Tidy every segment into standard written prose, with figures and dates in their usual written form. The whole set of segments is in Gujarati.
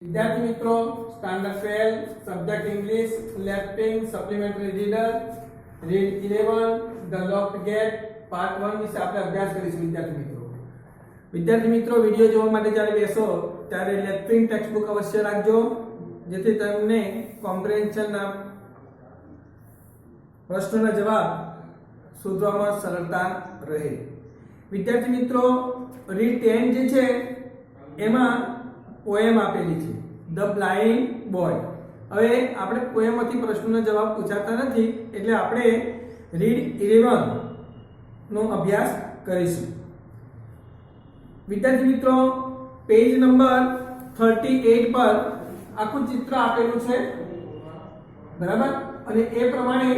विद्यार्थी मित्रों स्टैंडर्ड 12 सब्जेक्ट इंग्लिश लेफ्टिंग supplementary reader read 11 the locked gate part 1 વિશે આપણે અભ્યાસ કરીશું વિદ્યાર્થી મિત્રો વિડિયો જોવા માટે જ્યારે બેસો ત્યારે લેફ્ટિંગ ટેક્સ્ટ બુક અવશ્ય રાખજો જેથી તમને કોમ્પ્રિહેન્શનના પ્રશ્નોના જવાબ શોધવામાં સરળતા રહે વિદ્યાર્થી મિત્રો રીડ 10 જે છે એમાં પોએમ આપેલી છે ધ બ્લાઇન્ડ બોય। હવે આપણે પોએમમાંથી પ્રશ્નોનો જવાબ પૂછાતા નથી એટલે આપણે રીડ 11 નો અભ્યાસ કરીશું। વિદ્યાર્થી મિત્રો પેજ નંબર 38 પર આખું ચિત્ર આપેલું છે બરાબર અને એ પ્રમાણે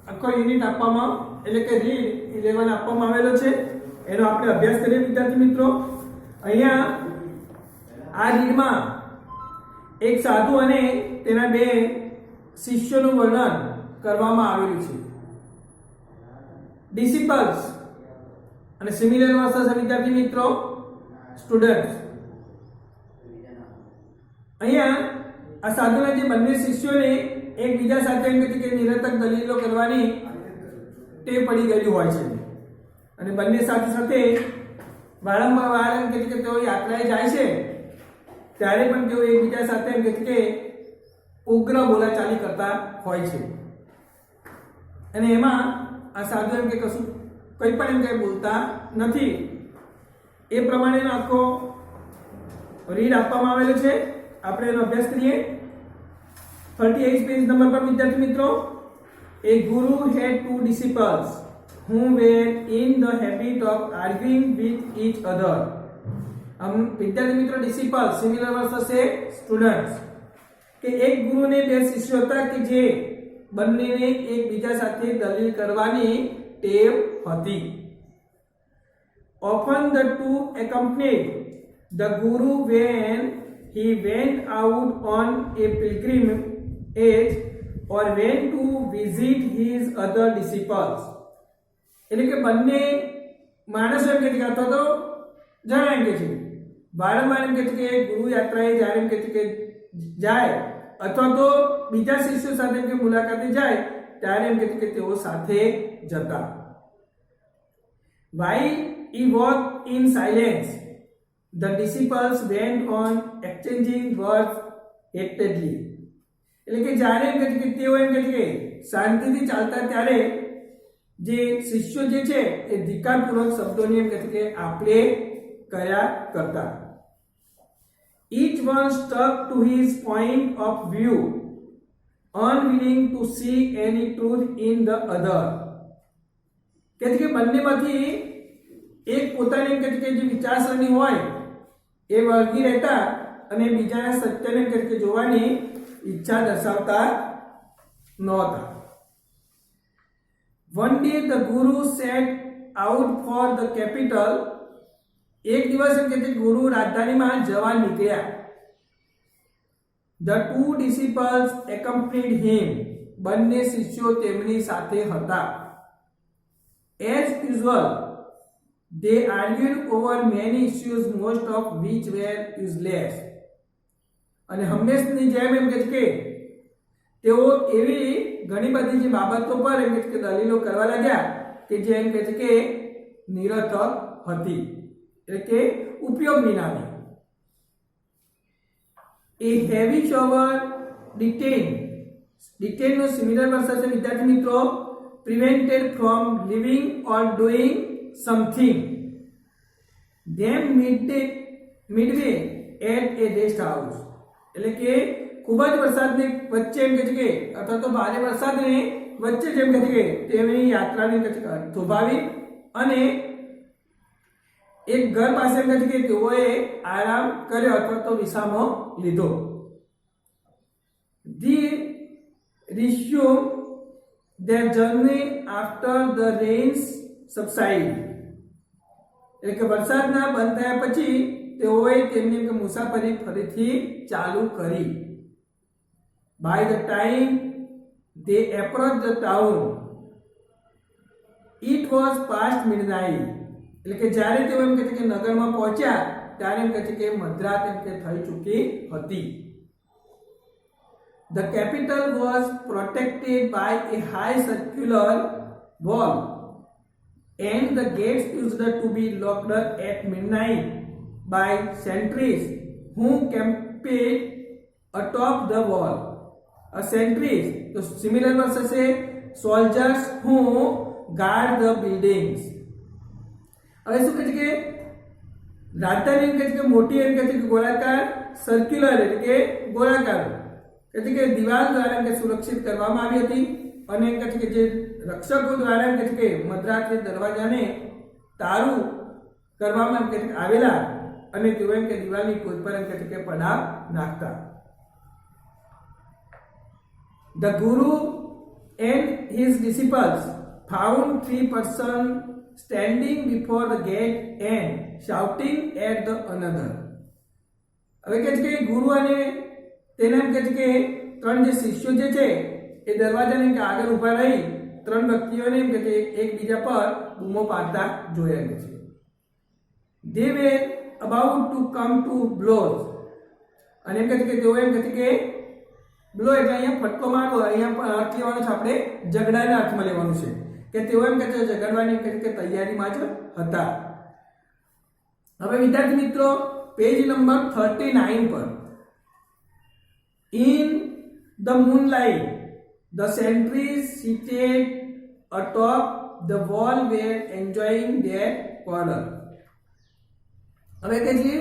આખો યુનિટ આપવામાં એટલે કે રીડ 11 આપવામાં આવેલો છે એનો આપણે અભ્યાસ કરીએ વિદ્યાર્થી મિત્રો। અહીંયા આ રીડમાં એક સાધુ અને તેના બે શિષ્યોનું વર્ણન કરવામાં આવેલું છે। ડિસિપલ્સ અને સિમિલર વર્સ છે વિદ્યાર્થી મિત્રો સ્ટુડન્ટ્સ। અહીંયા આ સાધુના જે બંને શિષ્યોને એકબીજા સાથે કે નિરર્થક દલીલો કરવાની ટેવ પડી ગયેલી હોય છે અને બંને સાથે વારંવાર કે તેઓ યાત્રાએ જાય છે ત્યારે પણ તેઓ એકબીજા સાથે કે ઉગ્ર બોલાચાલી કરતા હોય છે અને એમાં આ સાધુ એમ કે કશું કંઈ પણ એમ કે બોલતા નથી એ પ્રમાણેનો આખો રીડ આપવામાં આવેલો છે। આપણે એનો અભ્યાસ કરીએ 38 પેજ નંબર પર વિદ્યાર્થી મિત્રો એ ગુરુ had two disciples who were in the habit of arguing with each other। हम विद्यार्थी मित्रों डिसिपल सिमिलर वर्स से स्टूडेंट्स के एक गुरु ने બે શિષ્યો હતા કે જે બંનેને એકબીજા સાથે દલીલ કરવાની ટેવ હતી। Often the two accompanied the guru when he went out on a pilgrimage or went to visit his other disciples। એટલે કે બંને માણસો એમ કે અથવા તો જણા એમ કે છે વારંવાર એમ કે ગુરુ યાત્રાએ જ્યારે એમ કે જાય અથવા તો બીજા શિષ્યો સાથે કે મુલાકાતે જાય ત્યારે એમ કે તેઓ સાથે જતા। While he walked in silence the disciples went on exchanging words heatedly। એટલે કે જ્યારે એમ કે તેઓ એમ કે શાંતિથી ચાલતા ત્યારે જે શિષ્યો જે છે એ ધિક્કારપૂર્વક શબ્દોની એમ કે આપણે કર્યા કરતા। Each one stuck to his point of view, unwilling to see any truth in the other। કે બંનેમાંથી એક પોતાની એમ કે જે વિચારસરણી હોય એ વળગી રહેતા અને બીજાના સત્યને કે જોવાની ઈચ્છા દર્શાવતા નહોતા। One day the guru set out for the capital। एक दिवस एम कहते गुरु राजधानी में जवा निकल्या। The two disciples accompanied him। બંને શિષ્યો તેમની સાથે હતા। As usual they argued over many issues most of which were useless। અને હંમેશની જેમ એમ કે તેઓ એવી ઘણી બધી જે બાબતો પર એમ કે દલીલો કરવા લાગ્યા કે જે એમ કે નિરર્થક હતી એટલે ઉપયોગ વિનાની। એ હેવી shower detained નો સિમિલર વર્સ છે વિદ્યાર્થી મિત્રો prevented from living or doing something them midway at a rest house। એટલે કે ખૂબ જ વરસાદની વચ્ચે એમ કે અથવા તો ભારે વરસાદની વચ્ચે જેમ કે તેની યાત્રાને થોભાવી અને एक घर पास तेओए आराम कर्यो अथवा तो विश्रामो लीधो। They resumed their journey after the rains subside। એટલે કે વરસાદના બંધ થયા પછી તેઓએ તેમની મુસાફરી ફરીથી ચાલુ કરી। By the time they approached the town it was past midnight। એટલે કે જ્યારે તેઓ એમ કે નગરમાં પહોંચ્યા ત્યારે એમ કહે છે કે મધરાત એમ કે થઈ ચૂકી હતી. The capital was protected by a high circular wall and the gates used to be locked at midnight by sentries who camped atop the wall. Sentries, so similar verse say soldiers who guard the buildings. હવે શું કહે છે કે રાજધાની એમ કહે છે કે મોટી એમ કહે છે કે ગોળાકાર સર્ક્યુલર એટલે કે ગોળાકાર કહે છે કે દિવાલ દ્વારા એમ કે સુરક્ષિત કરવામાં આવી હતી અને એમ કહે છે કે જે રક્ષકો દ્વારા એમ કહે છે કે મધરાત્રે દરવાજાને તારું કરવામાં એમ કહે છે કે આવેલા અને તેઓ એમ કે દિવાલની ટોચ પર એમ કહે છે કે પડાવ નાખતા. The Guru and his disciples found 3 persons standing before the gate and shouting at the another. હવે કહે છે કે ગુરુ અને તેના એમ કહે છે કે 3 જે શિષ્યો જે છે એ દરવાજાને આગળ ઊભા રહી 3 વ્યક્તિઓને એમ કહે છે એકબીજા પર બૂમો પાડતા જોયા છે. They were about to come to blows. અને એમ કહે છે કે તેઓ એમ કહે છે કે બ્લો એટલે અહીંયા ફટકો મારવો, અહીંયા પણ અર્થ લેવાનો છે આપણે ઝઘડાના અર્થમાં લેવાનું છે કે તેઓ એમ કહે છે ઝઘડવાની એમ કહે છે કે તૈયારીમાં જ હતા. હવે વિદ્યાર્થી મિત્રો પેજ નંબર 39 પર In the moonlight the sentries seated atop the wall were enjoying their quarrel. હવે કે છે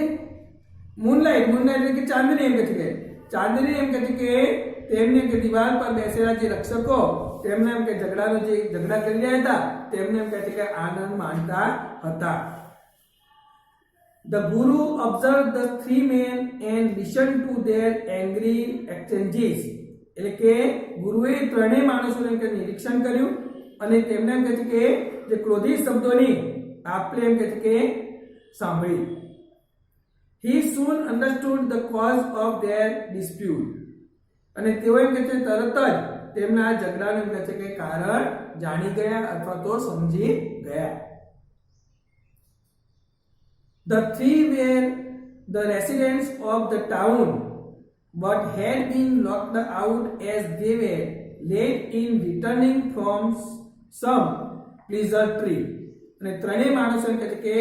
મૂનલાઇટ એટલે કે ચાંદની એમ કહે છે કે ચાંદની એમ કહે છે કે તેમને કે દિવાલ પર બેસેલા જે રક્ષકો તેમને એમ કે ઝઘડા કરી રહ્યા હતા તેમને એમ કહે છે કે આનંદ માણતા હતા. The Guru observed the 3 men and listened to their angry exchanges. એટલે કે ગુરુએ ત્રણેય માણસોને એમ કે નિરીક્ષણ કર્યું અને તેમને એમ કહે છે કે જે ક્રોધિત શબ્દોની આપલે એમ કહે છે કે સાંભળી. He soon understood the cause of their dispute. અને તેઓ એમ કહે છે તરત જ તેમના ઝઘડાનું એમ કહે છે કે કારણ જાણી ગયા અથવા તો સમજી ગયા. The 3 were the residents of the town but had been locked out as they were late in returning from some pleasure trip. અને ત્રણેય માણસો એમ કહે છે કે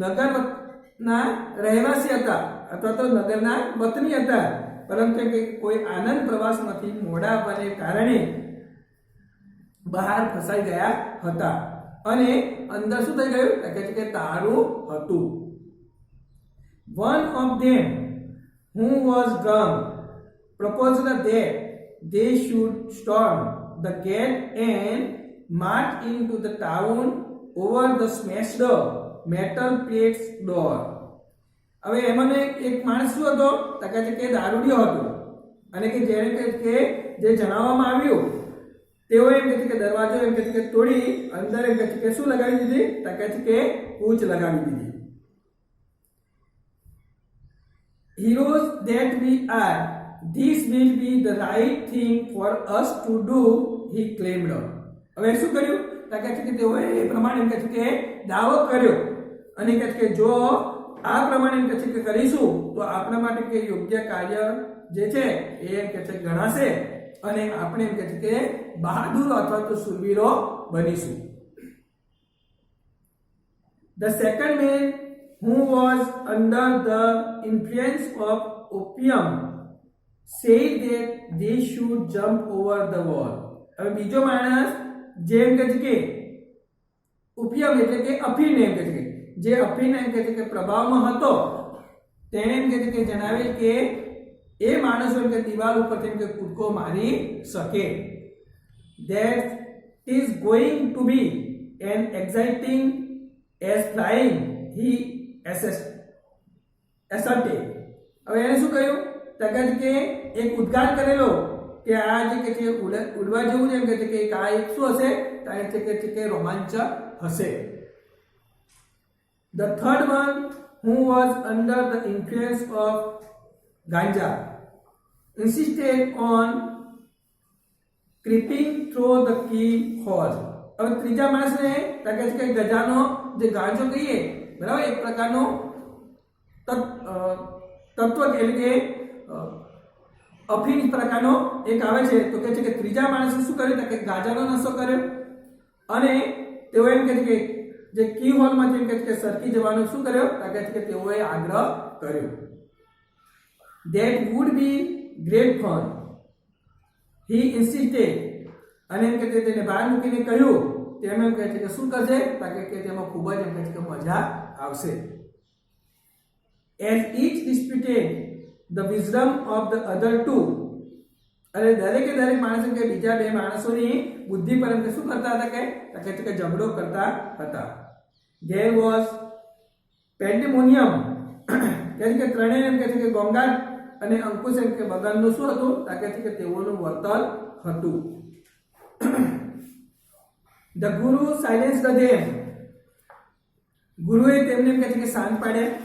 નગરના રહેવાસી હતા અથવા તો નગરના વતની હતા પરંતુ કે કોઈ આનંદ પ્રવાસમાંથી મોડા આવવાને કારણે બહાર ફસાઈ ગયા હતા અને અંદર શું થઈ ગયું કહે છે કે તારું હતું. One of them who was drunk proposed that they should storm the gate and march into the town over the smashed metal plates door. હવે એમાં એક માણસ શું હતો તો કહે છે કે દારૂડિયો હતો અને કે જેને કે જે જણાવવામાં આવ્યું તેઓ એમ કહે છે કે દરવાજો એમ કહે છે કે તોડી અંદર એમ કહે છે કે શું લગાવી દીધી તો કહે છે કે કૂચ લગાવી દીધી. Heroes that we are, this will be the right thing for us to do, he claimed. હવે શું કર્યું તો કહે છે કે તેઓએ એ પ્રમાણે એમ કહે છે કે દાવો કર્યો અને કહે છે કે જો આ પ્રમાણે એમ કહે છે કે કરીશું તો આપણા માટે કે યોગ્ય કાર્ય જે છે એ એમ કહે છે ગણાશે અને આપણે એમ કહે છે કે બહાદુર અથવા તો શૂરવીરો બનીશું. The second man who was under the influence of opium said that they should jump over the wall. હવે બીજો માણસ જે એમ કહે છે કે ઓપિયમ એટલે કે અફીણ એમ કહે છે કે જે અફીણ એમ કહે છે કે પ્રભાવમાં હતો તેણે એમ કહે છે કે જણાવેલ કે એ માણસો એમ કે દિવાલ ઉપરથી એમ કે કૂદકો મારી શકે. That is going to be an exciting as flying, he asserted. હવે એને શું કહ્યું તો કહે છે કે એક ઉદ્ગાર કરેલો કે આ જે કે છે ઉડવા જેવું છે એમ કહે છે કે આ એક શું હશે તો એ છે કે રોમાંચક હશે. The third one who was under the influence of ganja insisted on creeping through the keyhole. હવે ત્રીજા માણસને કહે છે કે ગજાનો જે ગાંજો કહીએ બરાબર એક પ્રકારનો તત્વ એટલે કે અફીણ પ્રકારનો એક આવે છે. તો કહે છે કે ત્રીજા માણસે શું કર્યું કે ગાંજાનો નશો કર્યો અને તેઓ એમ કહે છે કે જે કી હોલમાંથી એમ કહે છે કે સરકી જવાનો શું કર્યો કહે છે કે તેઓએ આગ્રહ કર્યો. That would be great fun. He insisted. અને એમ કે તેને બહાર મૂકીને કહ્યું તેમ એમ કહે છે કે શું કરશે કે તેમાં ખૂબ જ એમ કહે છે કે મજા આવશે. As each disputed the wisdom of the other two. અને દરેકે દરેક માણસ કે બીજા બે માણસોની બુદ્ધિ પર એમ શું કરતા હતા કે ઝઘડો કરતા હતા. There was pandemonium. કે ત્રણેય એમ કહે છે કે ગોંગાટ અને અંકુશ એમ કે બગાનનું શું હતું કે તેઓનું વર્તન હતું. The Guru silenced them. ગુરુએ તેમને એમ કહે છે કે શાંત પાડ્યા.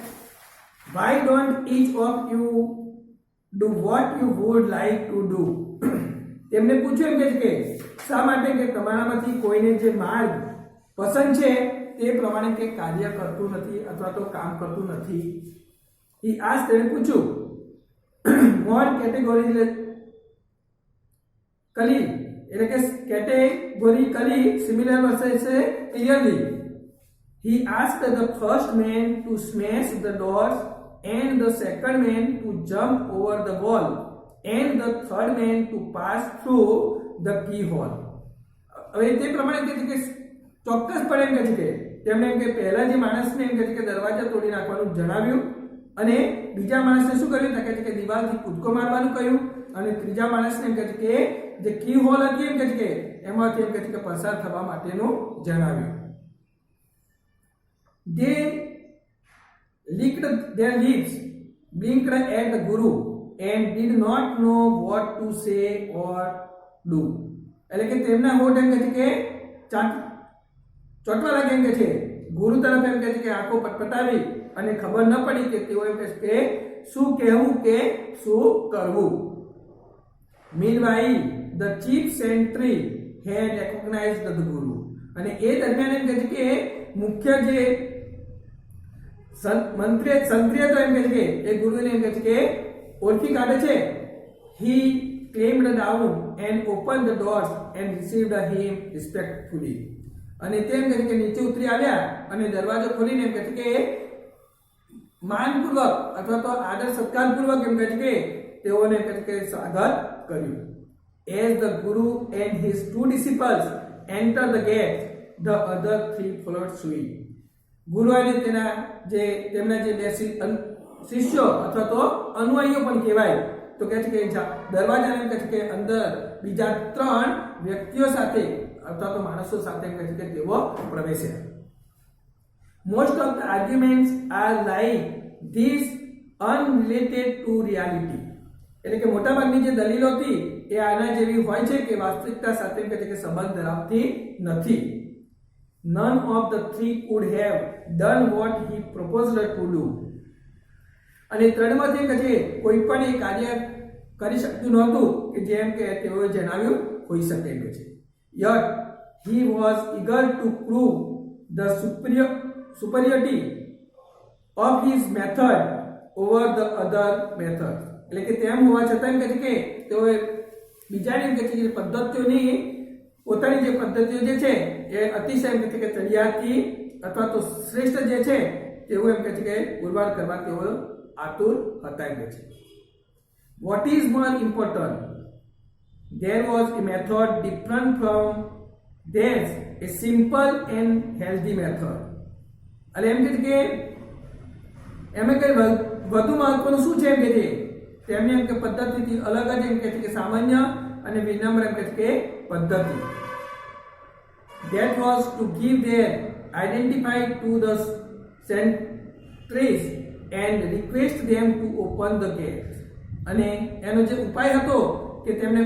Why don't each of you do what you would like to do? તેમને પૂછ્યું એમ કહે છે કે શા માટે કે તમારામાંથી કોઈને જે માર્ગ પસંદ છે તે પ્રમાણે કે કાર્ય કરતું નથી અથવા તો કામ કરતું નથી. એ આ તેને પૂછ્યું more categorically એટલે કે categorically similar versus clearly. He asked the first man to smash the doors and the second man to jump over the wall and the third man to pass through the keyhole. હવે તે પ્રમાણે કહે છે કે ચોક્કસપણે એમ કહે છે કે તેમણે એમ કે પહેલા જે માણસને એમ કહે છે કે દરવાજા તોડી નાખવાનું જણાવ્યું અને બીજા માણસને શું કર્યું કહે છે કે દિવાલથી કૂદકો મારવાનું કહ્યું અને ત્રીજા માણસને એમ કહે છે કે જે કી હોલ હતી એમ કહે છે કે એમાંથી એમ કહે છે કે પસાર થવા માટેનું જણાવ્યું. They licked their lips, blinked at the Guru and did not know what to say or do. એટલે કે તેમના હોઠ એમ કહે છે કે ચોટવા લાગે એમ કહે છે. ગુરુ તરફ એમ કહે છે કે આંખો પટપટાવી અને ખબર ન પડી કે તેઓ એમ કહે છે કે શું કહેવું કે શું કરવું. Meanwhile, the chief sentry had recognized the Guru. અને એ દરમિયાન એમ કહે છે કે મુખ્ય જે સંત્રીય તો એમ કહે છે કે એ ગુરુને એમ કહે છે કે ઓળખી કાઢે છે. He climbed down and opened the doors and received him respectfully. અને તેમ કહે છે કે નીચે ઉતરી આવ્યા અને દરવાજો ખોલીને એમ કહે છે કે માનપૂર્વક અથવા તો આદર સત્કારપૂર્વક એમ કહે છે કે તેઓને એમ કહે છે કે સ્વાગત કર્યું. As the Guru and his two disciples entered the gate, the other three followed suit. ગુરુ અને તેમના જે બે શિષ્યો અથવા તો અનુયાયીઓ પણ કહેવાય તો કહે છે કે દરવાજાને એમ કહે છે કે અંદર બીજા ત્રણ વ્યક્તિઓ સાથે અથવા તો માણસો સાથે એમ કહે છે કે તેઓ પ્રવેશ્યા. Most of the arguments are like this, unrelated to reality. એટલે કે મોટાભાગની જે દલીલો હતી એ આના જેવી હોય છે કે વાસ્તવિકતા સાથે એમ કહે છે કે સંબંધ ધરાવતી નથી. None of the three could have done what he proposed to do. અને ત્રણમાંથી એમ કહે છે કોઈ પણ એ કાર્ય કરી શકતું નહોતું કે જેમ કે તેઓએ જણાવ્યું હોઈ શકે એમ છે. Yet he was eager to prove the superiority of his method over the other methods. એટલે કે તેમ હોવા છતાં એમ કહે છે કે તેઓએ બીજાની એમ કહે છે કે પદ્ધતિઓની પોતાની જે પદ્ધતિઓ જે છે એ અતિશય એમ કહે છે કે ચડિયાતી અથવા તો શ્રેષ્ઠ જે છે તેવું એમ કહે છે કે પુરવાર કરવા તેઓ આતુર હતા એમ કહે છે. What is more important? There was a method different from theirs, a simple and healthy method. એટલે એમ કહે છે કે એમ કે વધુ મહત્વનું શું છે એમ કહે છે તેમની એમ કે પદ્ધતિથી અલગ જ એમ કહે છે કે સામાન્ય અને વિનમ્ર એમ કહે છે કે પદ્ધતિ. That was to give their identify to the sentries and request them to open the gate. અને એનો જે ઉપાય હતો કે તેમને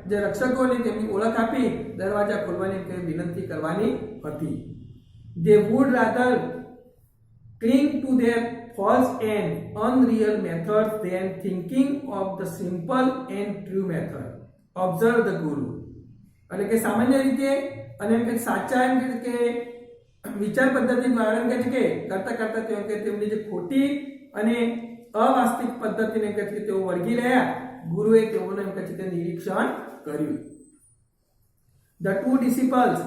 જે રક્ષકોને તેમની ઓળખ આપી દરવાજા ખોલવાની વિનંતી કરવાની હતી. They would rather cling to their false and unreal methods than thinking of the simple and true method. Observe the Guru. એટલે કે સામાન્ય રીતે અને એમ કે સાચા એમ કે વિચાર પદ્ધતિ દ્વારા એમ કે છે કે કરતા કરતા તેઓ કે તેમની જે ખોટી અને અવાસ્તવિક પદ્ધતિને એમ કહે છે કે તેઓ વળગી રહ્યા. ગુરુએ તેઓને એમ કહે છે કે નિરીક્ષણ કર્યું. The two disciples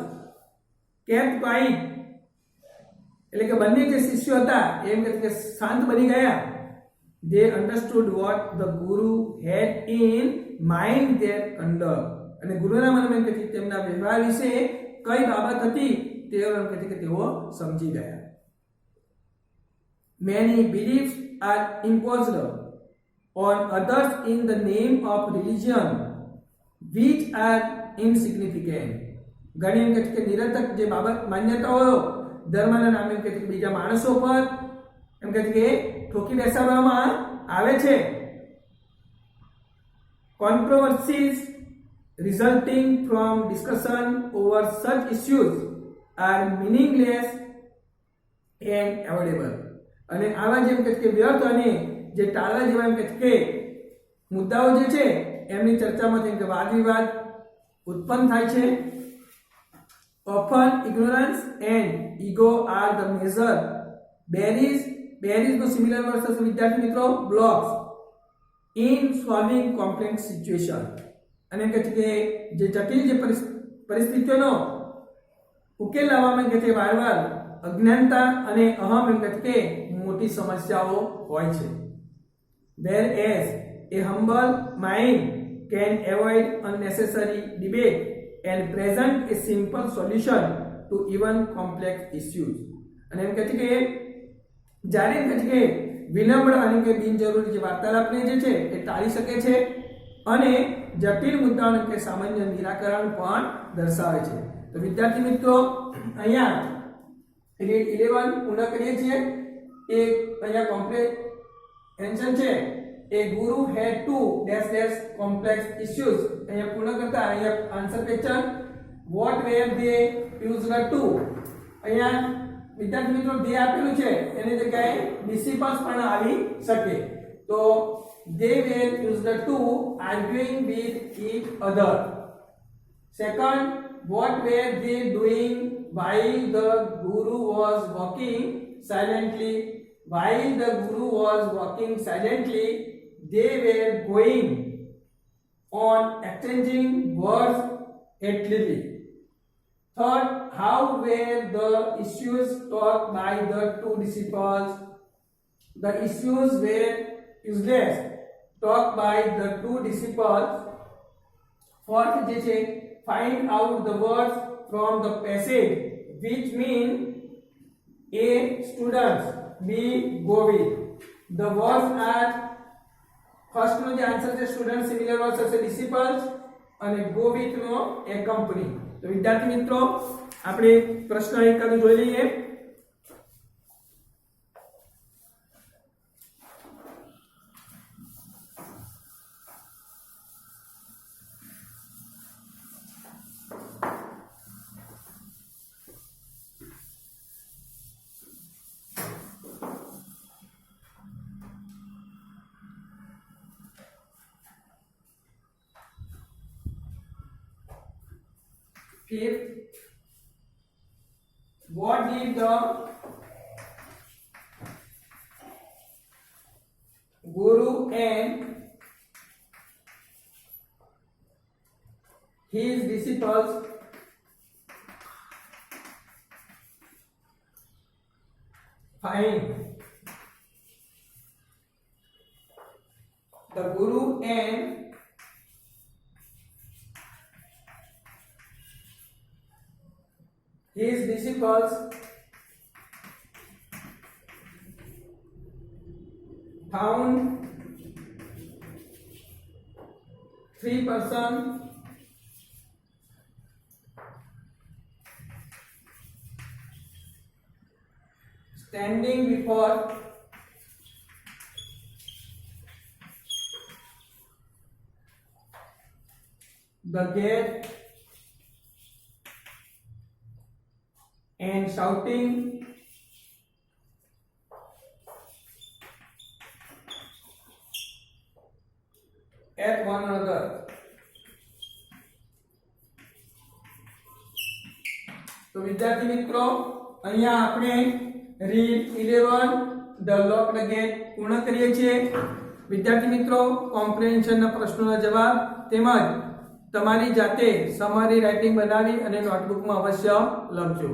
kept quiet. એટલે કે બંને જે શિષ્યો હતા એમ કહે છે કે શાંત બની ગયા. They understood what the guru had in mind their conduct. અને ગુરુના મનમાં એમ કહે છે કે તેમના વ્યવહાર વિશે કઈ બાબત હતી તેઓ એમ કહે છે કે તેઓ સમજી ગયા. Many beliefs are imposed on others in the name of religion which are insignificant. ઘણી એમ કહે છે કે નિરર્થક જે બાબત માન્યતાઓ ધર્મના નામે એમ કહે છે કે બીજા માણસો પર એમ કહે છે કે ઠોકી બેસાડવામાં આવે છે. Controversies resulting from discussion over such issues are meaningless and avoidable. અને આવા જેમ કે વ્યર્થ અને જે ટાળવા જેવા એમ કે મુદ્દાઓ જે છે એમની ચર્ચામાં જેમ કે વાદ વિવાદ ઉત્પન્ન થાય છે. Often ignorance and ego are the major barriers નો સિમિલર વર્ડ છે વિદ્યાર્થી મિત્રો blocks in solving complex situation. અને એમ કહે છે કે જે જટિલ જે પરિસ્થિતિઓનો ઉકેલ લાવવામાં કે છે વારવાર અજ્ઞાનતા અને અહમ એમ કહે છે કે મોટી સમસ્યાઓ હોય છે. Whereas a humble mind can avoid unnecessary debate and present a simple solution to even complex issues. અને એમ કહે છે કે જ્યારે એમ કહે છે કે વિલંબ અને કે બિનજરૂરી જે વાર્તાલાપને જે છે એ ટાળી શકે છે અને જટિલ મુદ્દાઓનું કે સામાન્ય નિરાકરણ પણ દર્શાવે છે. તો વિદ્યાર્થી મિત્રો અહીંયા રીડ 11 પૂર્ણ કરીએ છીએ. એક અહીંયા કોમ્પ્રેહેન્શન છે. A guru had two dash dash complex issues. અહીંયા પૂર્ણ કરતા અહીંયા answer question what were they used to. અહીંયા વિદ્યાર્થી મિત્રો they આપેલું છે એની જગ્યાએ disciples પણ આવી શકે. તો they were used to arguing with each other. Second, what were they doing while the guru was walking silently? While the guru was walking silently, they were going on exchanging words attentively. Third, how were the issues taught by the two disciples? The issues were useless taught by the two disciples. Fourth, જે છે find out the words from the passage which mean A. Students, B. Go with. The words are first નો જે આન્સર છે સ્ટુડન્ટ સિમિલર વર્ડ હશે ડિસિપલ્સ અને ગો વિથ નો એકમ્પની. તો વિદ્યાર્થી મિત્રો આપણે પ્રશ્ન એકાદું જોઈ લઈએ. Fifth, what did the guru and his disciples find? The guru and his disciples found 3 persons standing before the gate and shouting at one another. તો વિદ્યાર્થી મિત્રો અહીંયા આપણે રીડ 11 ધ લોકડ ગેટ પૂર્ણ કરીએ છીએ. વિદ્યાર્થી મિત્રો, કોમ્પ્રિહેન્શનના પ્રશ્નોના જવાબ તેમજ તમારી જાતે સમરી રાઇટિંગ બનાવી અને નોટબુકમાં અવશ્ય લખજો.